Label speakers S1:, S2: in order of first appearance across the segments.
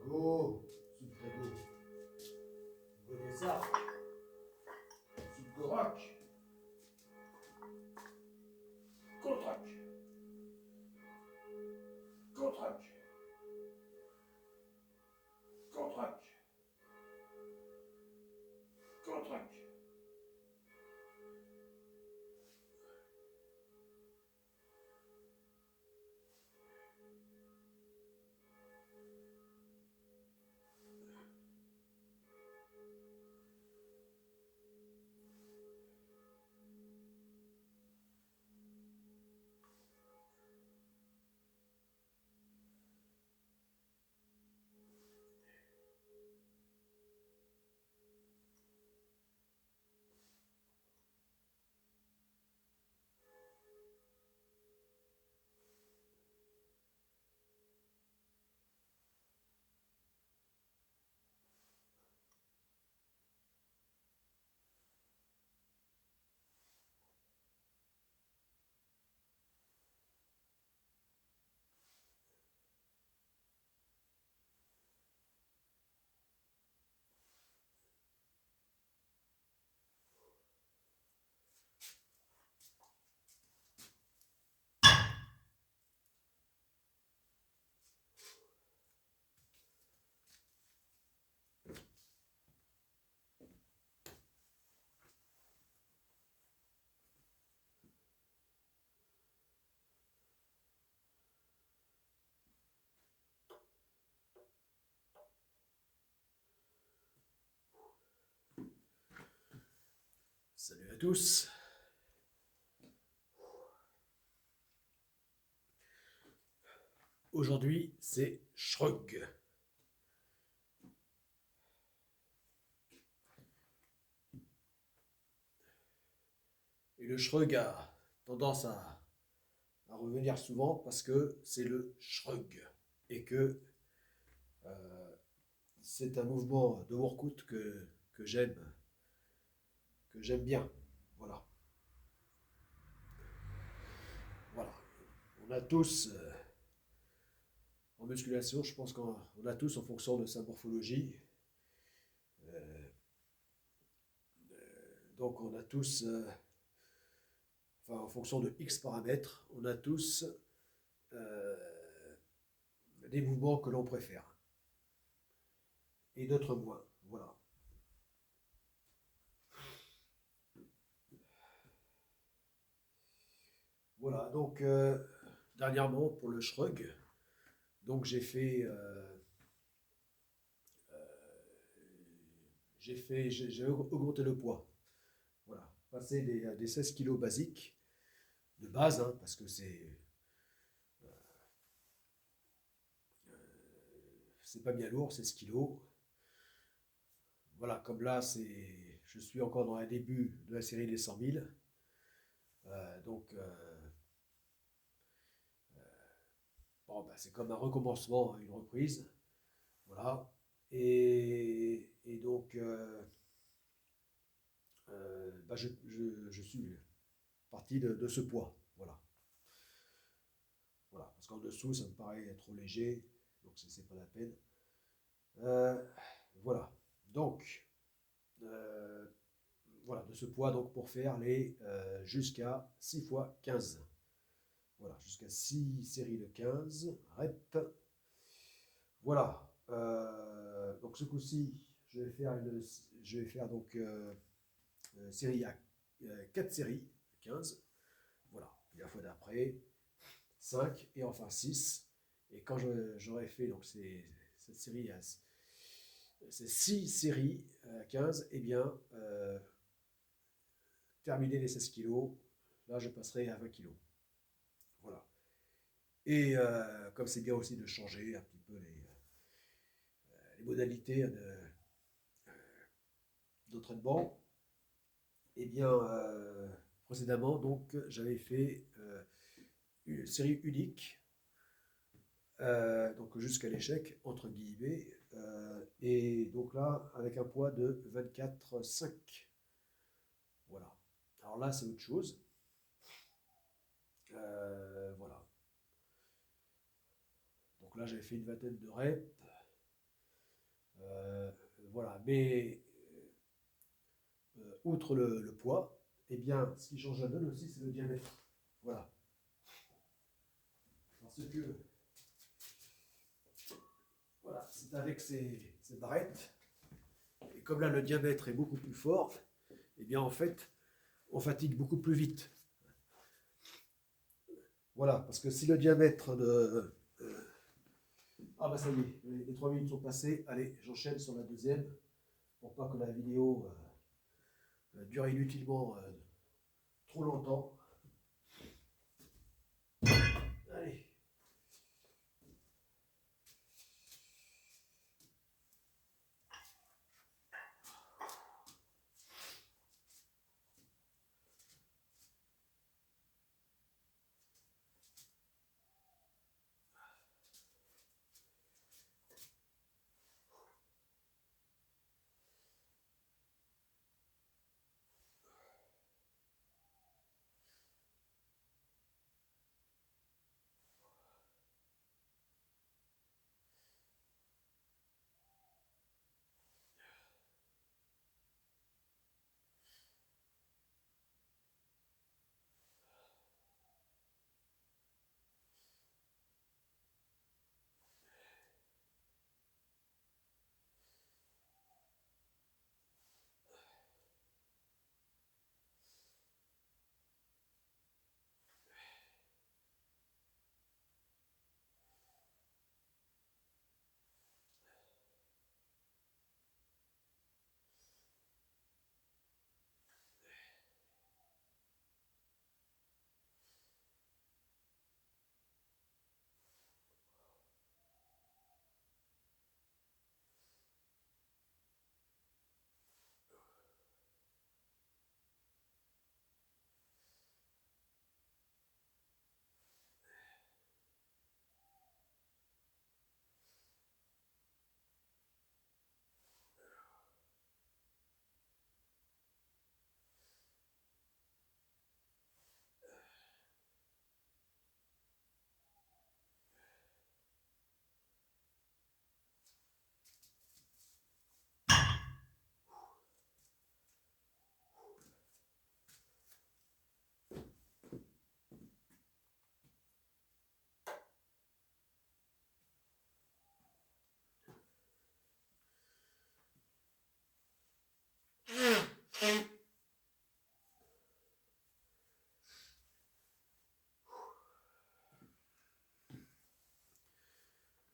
S1: Subcado, Subcado. Vous voyez ça? Subcorac. Contrac. Contrac. Contrac. Contrac.
S2: Salut à tous. Aujourd'hui, c'est Shrug. Et le Shrug a tendance à revenir souvent parce que c'est le Shrug et que c'est un mouvement de workout que j'aime bien. Voilà. Voilà. On a tous, en musculation, je pense qu'on a tous, en fonction de sa morphologie, donc on a tous, enfin en fonction de X paramètres, on a tous euh, des mouvements que l'on préfère et d'autres moins. Voilà. Voilà, donc dernièrement pour le shrug, donc j'ai augmenté le poids. Voilà, passer des 16 kilos basiques de base, hein, parce que c'est pas bien lourd, 16 kilos. Voilà, comme là, je suis encore dans un début de la série des 100 000. Donc, bon, bah, c'est comme un recommencement, une reprise. Voilà. Et donc, bah, je suis parti de ce poids. Voilà. Voilà. Parce qu'en dessous, ça me paraît trop léger. Donc, c'est pas la peine. Voilà. Donc, euh, voilà, de ce poids donc pour faire les jusqu'à 6 fois 15. Voilà, jusqu'à 6 séries de 15 reps. Voilà. Donc ce coup-ci, je vais faire donc série A, 4 séries, 15. Voilà. Et la fois d'après, 5 et enfin 6. Et quand j'aurai fait donc cette série, ces 6 séries 15, eh bien, terminer les 16 kilos, là je passerai à 20 kilos. Voilà. Et comme c'est bien aussi de changer un petit peu les modalités d'entraînement, et bien précédemment donc j'avais fait une série unique, donc jusqu'à l'échec entre guillemets, et donc là avec un poids de 24,5. Voilà. Alors là c'est autre chose. Voilà. Donc là j'avais fait une vingtaine de reps. Euh, voilà, mais outre le poids, eh bien, ce qui change la donne aussi, c'est le diamètre. Voilà. Parce que, voilà, c'est avec ces barrettes, et comme là le diamètre est beaucoup plus fort, eh bien en fait, on fatigue beaucoup plus vite. Voilà, parce que si le diamètre de... ah bah ça y est, les 3 minutes sont passées. Allez, j'enchaîne sur la deuxième, pour pas que la vidéo dure inutilement trop longtemps. Allez.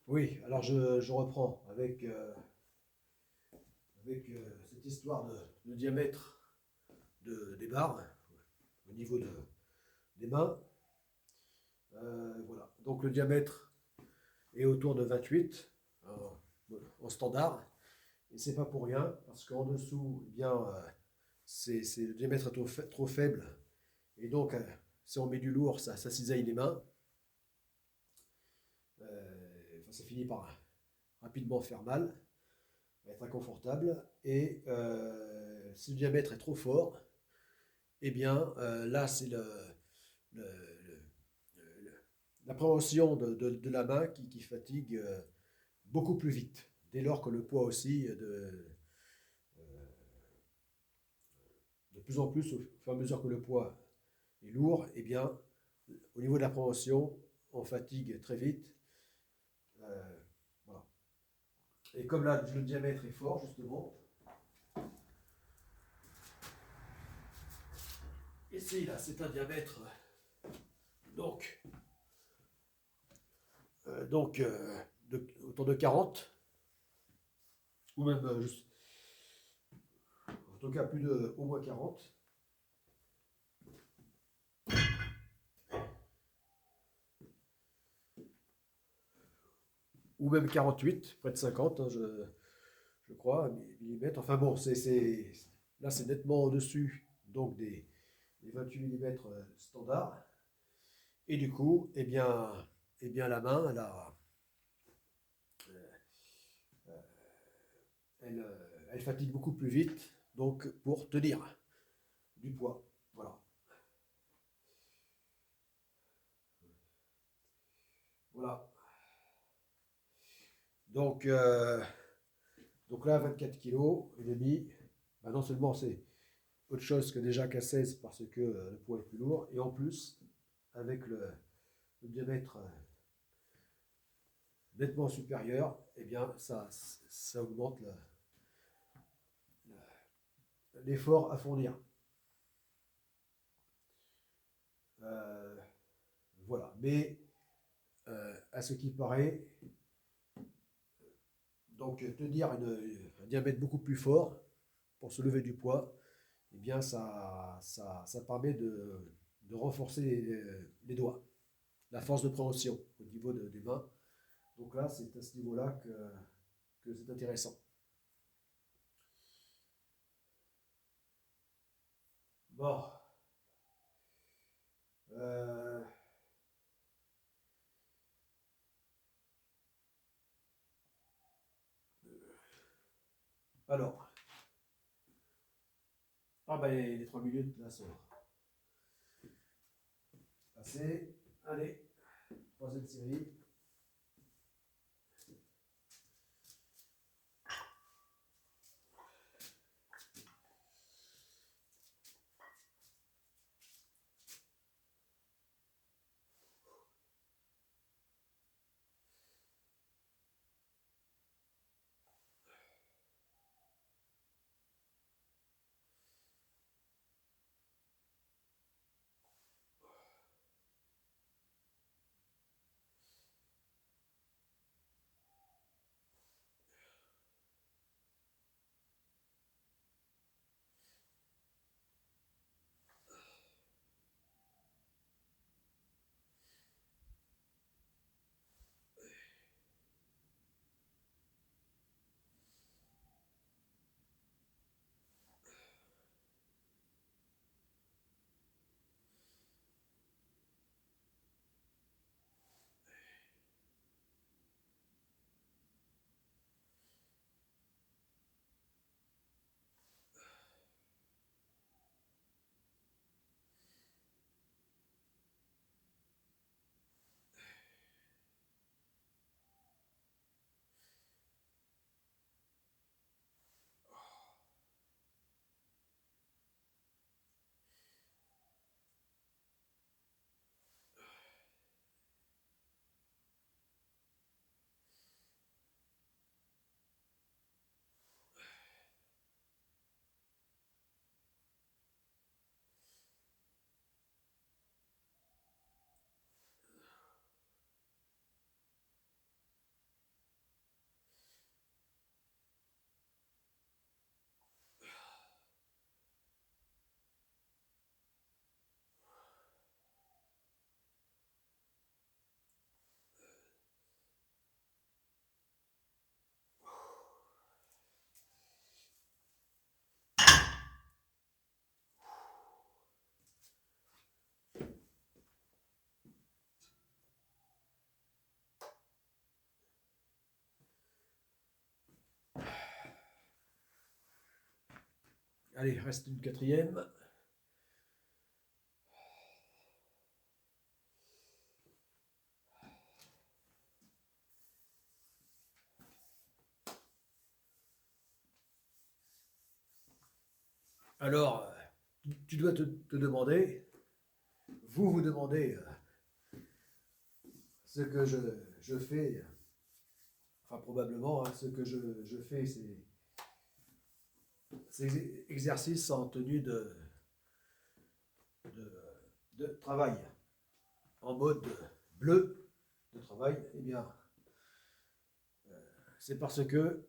S2: Oui, alors je reprends avec cette histoire de diamètre des barres au niveau des mains. Voilà, donc le diamètre est autour de 28 en standard, et c'est pas pour rien, parce qu'en dessous, eh bien, le diamètre est trop faible, et donc si on met du lourd, ça cisaille les mains. Enfin, ça finit par rapidement faire mal, être inconfortable. Et si le diamètre est trop fort, eh bien là c'est le- l'appréhension de la main qui fatigue beaucoup plus vite, dès lors que le poids aussi de plus en plus, au fur et à mesure que le poids est lourd, eh bien au niveau de l'appréhension, on fatigue très vite. Euh, voilà. Et comme là le diamètre est fort justement, ici là c'est un diamètre donc autour de 40, ou même en tout cas plus de au moins 40, ou même 48, près de 50, hein, je crois, millimètres. Enfin bon, là c'est nettement au-dessus donc des 28 millimètres standard. Et du coup, eh bien la main, elle fatigue beaucoup plus vite, donc pour tenir du poids. Voilà. Voilà. Donc, Donc là, 24 kg et demi, bah non seulement c'est autre chose que déjà qu'à 16 parce que le poids est plus lourd, et en plus, avec le diamètre nettement supérieur, eh bien ça augmente l'effort à fournir. Voilà, mais à ce qui paraît, donc tenir un diamètre beaucoup plus fort pour se lever du poids, eh bien ça permet de renforcer les doigts, la force de préhension au niveau des mains. Donc là, c'est à ce niveau-là que c'est intéressant. Bon. Euh, alors, ah bah les 3 minutes là sont passées. Allez, troisième série. Allez, reste une quatrième. Alors, tu dois te demander, vous vous demandez ce que je fais, enfin probablement, hein, ce que je fais, c'est exercice en tenue de travail, en mode bleu de travail. Eh bien, c'est parce que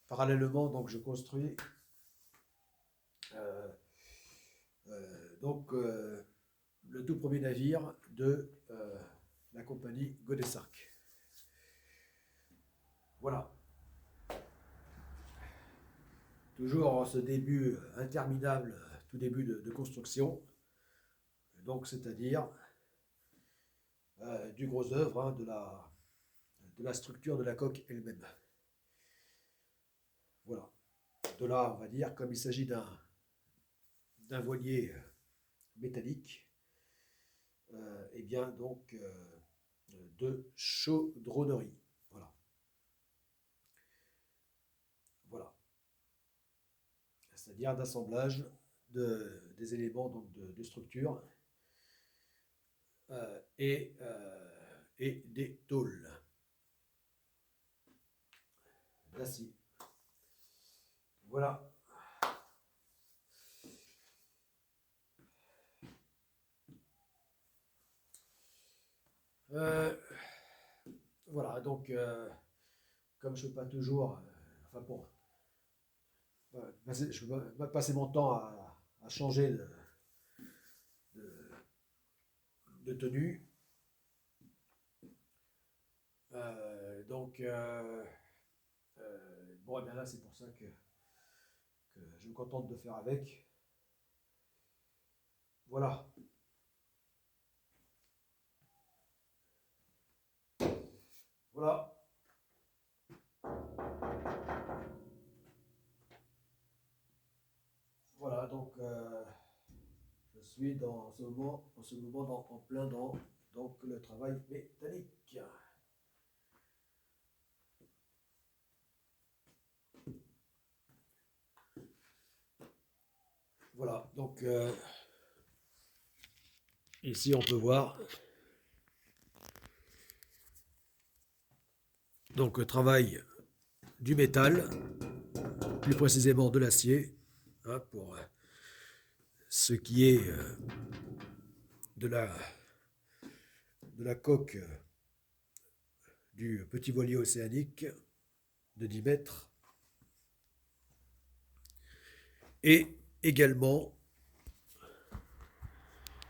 S2: parallèlement, donc, je construis euh, le tout premier navire de la compagnie Godessarc. Voilà. Toujours en ce début interminable, tout début de construction, donc c'est-à-dire du gros œuvre, hein, de la structure de la coque elle-même. Voilà. De là, on va dire, comme il s'agit d'un voilier métallique, et bien donc de chaudronnerie. Voilà. Voilà. c'est-à-dire d'assemblage des éléments donc de structure et des tôles d'acier. Voilà. Voilà, donc comme je ne peux pas toujours, enfin bon, je peux pas passer mon temps à changer de, de tenue. Bon, et bien là, c'est pour ça que je me contente de faire avec. Voilà. Voilà. Voilà, donc je suis en ce moment en plein dans donc, le travail métallique. Voilà, donc ici on peut voir donc le travail du métal, plus précisément de l'acier, hein, pour ce qui est de la coque du petit voilier océanique de 10 mètres et également